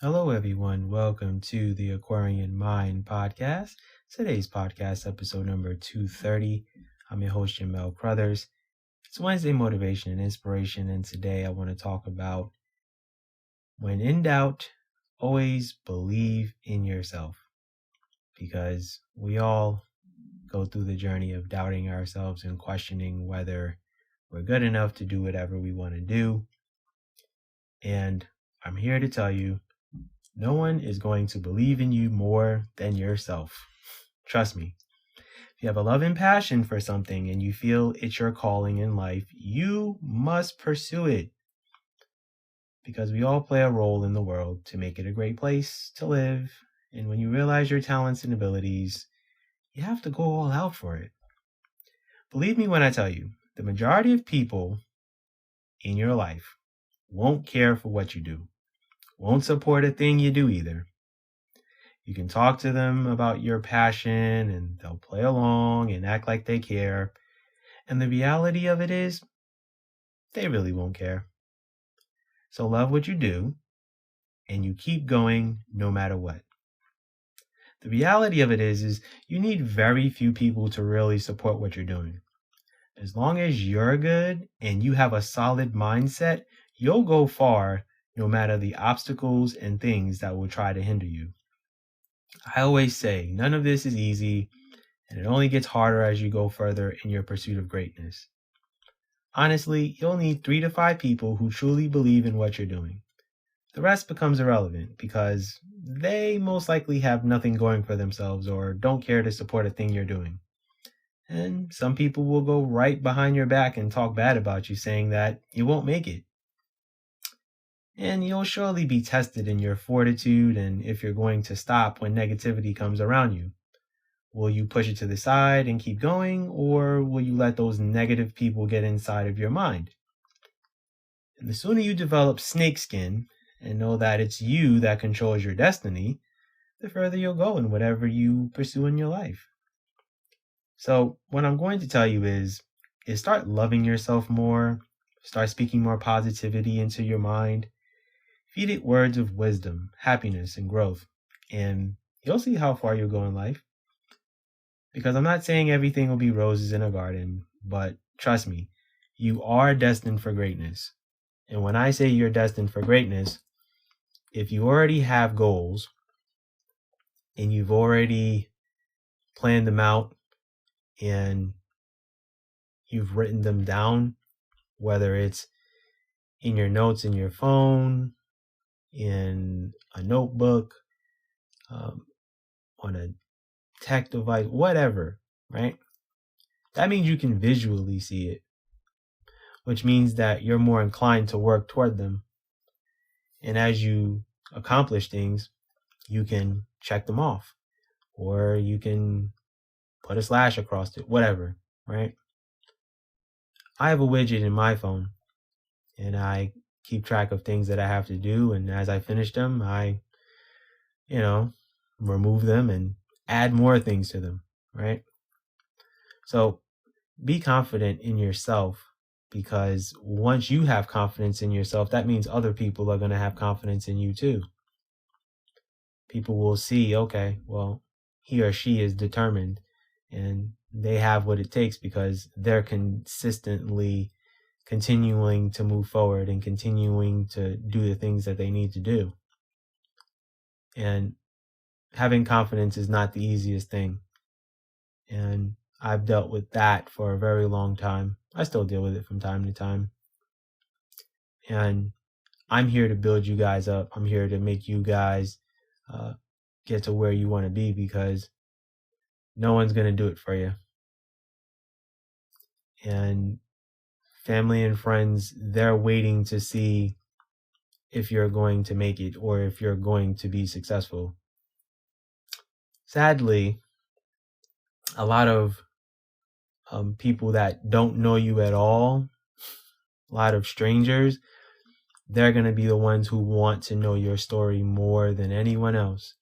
Hello, everyone. Welcome to the Aquarian Mind podcast. Today's podcast, episode number 230. I'm your host, Jamel Crothers. It's Wednesday Motivation and Inspiration, and today I want to talk about when in doubt, always believe in yourself. Because we all go through the journey of doubting ourselves and questioning whether we're good enough to do whatever we want to do. And I'm here to tell you, no one is going to believe in you more than yourself. Trust me. If you have a love and passion for something and you feel it's your calling in life, you must pursue it. Because we all play a role in the world to make it a great place to live. And when you realize your talents and abilities, you have to go all out for it. Believe me when I tell you, the majority of people in your life won't care for what you do. Won't support a thing you do either. You can talk to them about your passion and they'll play along and act like they care. And the reality of it is, they really won't care. So love what you do and you keep going no matter what. The reality of it is you need very few people to really support what you're doing. As long as you're good and you have a solid mindset, you'll go far no matter the obstacles and things that will try to hinder you. I always say, none of this is easy, and it only gets harder as you go further in your pursuit of greatness. Honestly, you'll need 3 to 5 people who truly believe in what you're doing. The rest becomes irrelevant because they most likely have nothing going for themselves or don't care to support a thing you're doing. And some people will go right behind your back and talk bad about you, saying that you won't make it. And you'll surely be tested in your fortitude and if you're going to stop when negativity comes around you. Will you push it to the side and keep going, or will you let those negative people get inside of your mind? And the sooner you develop snakeskin and know that it's you that controls your destiny, the further you'll go in whatever you pursue in your life. So what I'm going to tell you is start loving yourself more, start speaking more positivity into your mind, feed it words of wisdom, happiness, and growth, and you'll see how far you'll go in life. Because I'm not saying everything will be roses in a garden, but trust me, you are destined for greatness. And when I say you're destined for greatness, if you already have goals and you've already planned them out and you've written them down, whether it's in your notes in your phone, in a notebook, on a tech device, whatever, right? That means you can visually see it, which means that you're more inclined to work toward them. And as you accomplish things, you can check them off, or you can put a slash across it, whatever, right? I have a widget in my phone, and I keep track of things that I have to do. And as I finish them, I, remove them and add more things to them, right? So be confident in yourself, because once you have confidence in yourself, that means other people are going to have confidence in you too. People will see, okay, well, he or she is determined and they have what it takes because they're consistently continuing to move forward and continuing to do the things that they need to do. And having confidence is not the easiest thing. And I've dealt with that for a very long time. I still deal with it from time to time. And I'm here to build you guys up. I'm here to make you guys get to where you want to be, because no one's going to do it for you. And family and friends, they're waiting to see if you're going to make it or if you're going to be successful. Sadly, a lot of people that don't know you at all, a lot of strangers, they're going to be the ones who want to know your story more than anyone else.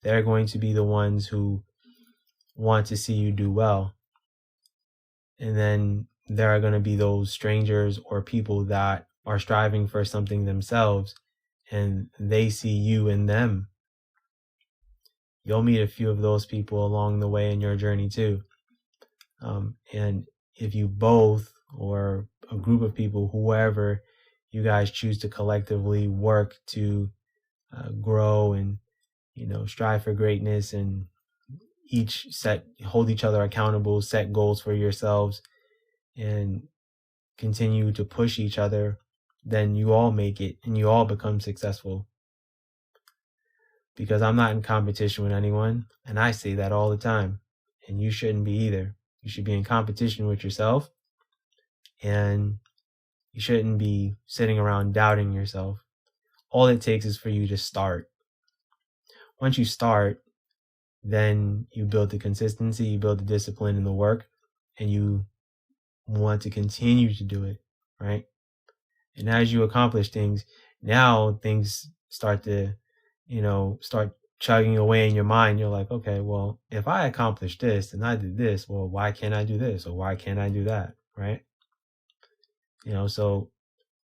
They're going to be the ones who want to see you do well. And then there are going to be those strangers or people that are striving for something themselves, and they see you in them. You'll meet a few of those people along the way in your journey too. And if you both, or a group of people, whoever you guys choose to collectively work to grow and, strive for greatness, and hold each other accountable, set goals for yourselves, and continue to push each other, then you all make it and you all become successful. Because I'm not in competition with anyone, and I say that all the time, and you shouldn't be either. You should be in competition with yourself, and you shouldn't be sitting around doubting yourself. All it takes is for you to start. Once you start, then you build the consistency, you build the discipline in the work, and you want to continue to do it, right? And as you accomplish things, now things start to, start chugging away in your mind. You're like, okay, well, if I accomplished this and I did this, well, why can't I do this? Or why can't I do that? Right? So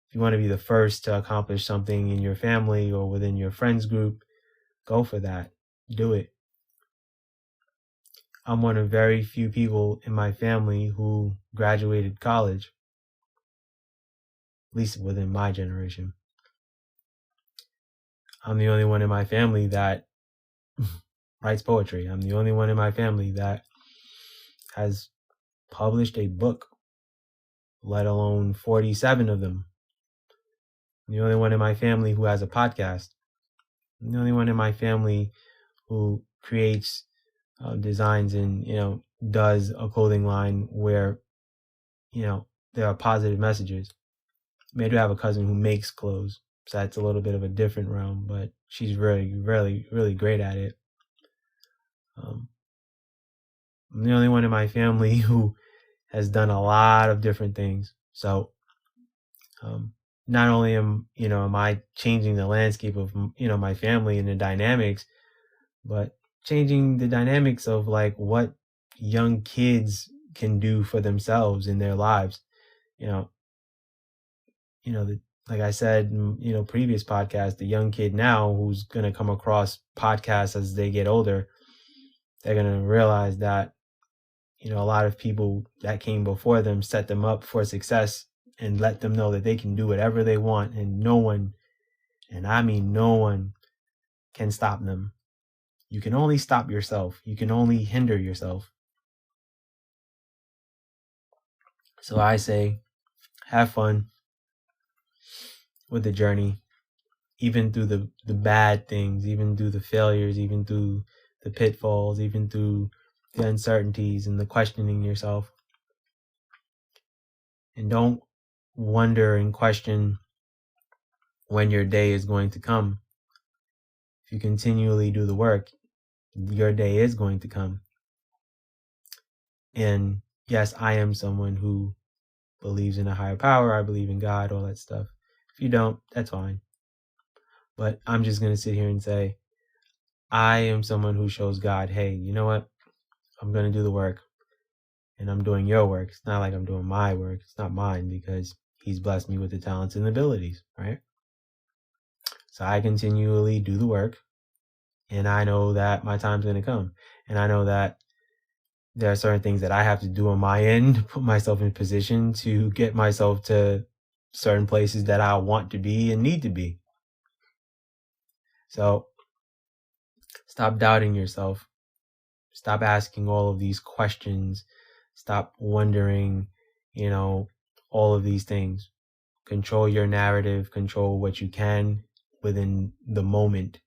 if you want to be the first to accomplish something in your family or within your friends group, go for that. Do it. I'm one of very few people in my family who graduated college, at least within my generation. I'm the only one in my family that writes poetry. I'm the only one in my family that has published a book, let alone 47 of them. I'm the only one in my family who has a podcast. I'm the only one in my family who creates designs and, does a clothing line where, there are positive messages. I do have a cousin who makes clothes, so that's a little bit of a different realm, but she's really, really, really great at it. I'm the only one in my family who has done a lot of different things. So, not only am I changing the landscape of, my family and the dynamics, but changing the dynamics of like what young kids can do for themselves in their lives. Like I said, previous podcast, the young kid now who's going to come across podcasts as they get older, they're going to realize that, a lot of people that came before them set them up for success and let them know that they can do whatever they want, and no one, and I mean no one, can stop them. You can only stop yourself. You can only hinder yourself. So I say, have fun with the journey, even through the bad things, even through the failures, even through the pitfalls, even through the uncertainties and the questioning yourself. And don't wonder and question when your day is going to come. If you continually do the work, your day is going to come. And yes, I am someone who believes in a higher power. I believe in God, all that stuff. If you don't, that's fine. But I'm just going to sit here and say, I am someone who shows God, hey, you know what? I'm going to do the work, and I'm doing your work. It's not like I'm doing my work. It's not mine, because he's blessed me with the talents and abilities, right? So I continually do the work, and I know that my time's going to come. And I know that there are certain things that I have to do on my end to put myself in position to get myself to certain places that I want to be and need to be. So stop doubting yourself. Stop asking all of these questions. Stop wondering, all of these things. Control your narrative. Control what you can within the moment,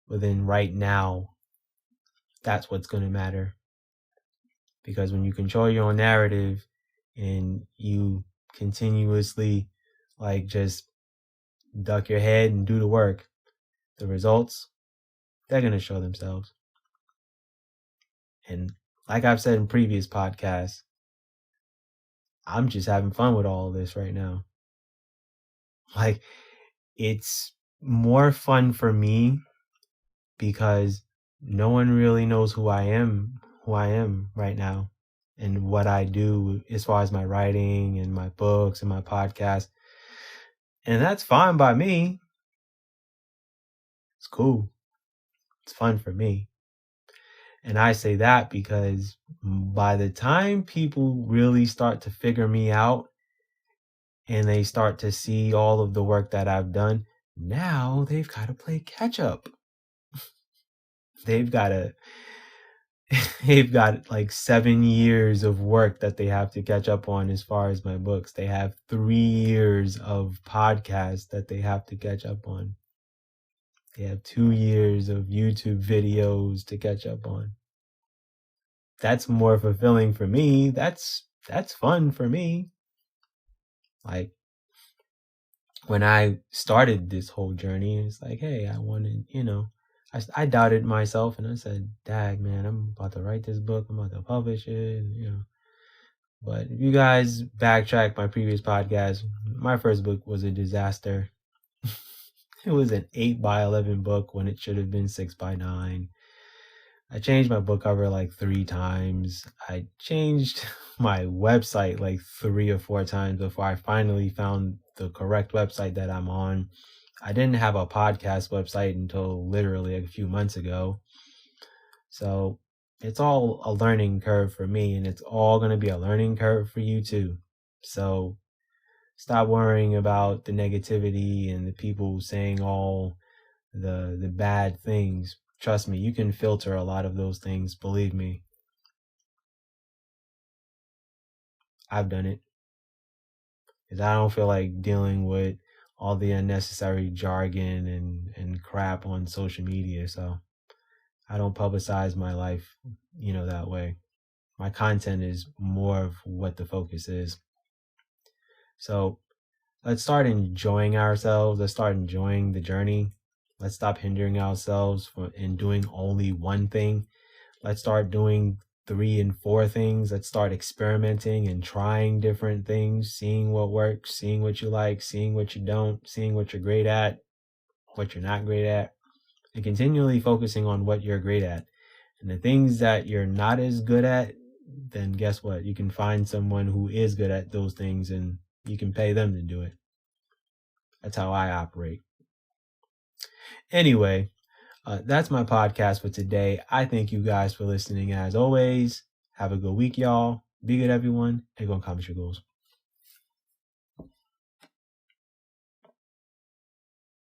within right now. That's what's going to matter. Because when you control your own narrative and you continuously just duck your head and do the work, the results, they're going to show themselves. And like I've said in previous podcasts, I'm just having fun with all of this right now. It's more fun for me because no one really knows who I am right now and what I do as far as my writing and my books and my podcast. And that's fine by me. It's cool. It's fun for me. And I say that because by the time people really start to figure me out and they start to see all of the work that I've done, now they've got to play catch up. They've got to they've got like 7 years of work that they have to catch up on as far as my books. They have 3 years of podcasts that they have to catch up on. They have 2 years of YouTube videos to catch up on. That's more fulfilling for me. That's fun for me. Like when I started this whole journey, it's like, hey, I wanted, I doubted myself and I said, dag, man, I'm about to write this book. I'm about to publish it, But if you guys backtrack my previous podcast, my first book was a disaster. It was an 8x11 book when it should have been 6x9. I changed my book cover like 3 times. I changed my website like 3 or 4 times before I finally found the correct website that I'm on. I didn't have a podcast website until literally a few months ago. So it's all a learning curve for me, and it's all going to be a learning curve for you too. So stop worrying about the negativity and the people saying all the bad things. Trust me, you can filter a lot of those things. Believe me. I've done it. Because I don't feel like dealing with all the unnecessary jargon and crap on social media. So I don't publicize my life, that way. My content is more of what the focus is. So let's start enjoying ourselves. Let's start enjoying the journey. Let's stop hindering ourselves in doing only one thing. Let's start doing 3 and 4 things. Let's start experimenting and trying different things, seeing what works, seeing what you like, seeing what you don't, seeing what you're great at, what you're not great at, and continually focusing on what you're great at. And the things that you're not as good at, then guess what? You can find someone who is good at those things and you can pay them to do it. That's how I operate. Anyway, that's my podcast for today. I thank you guys for listening as always. Have a good week, y'all. Be good, everyone, and go accomplish your goals.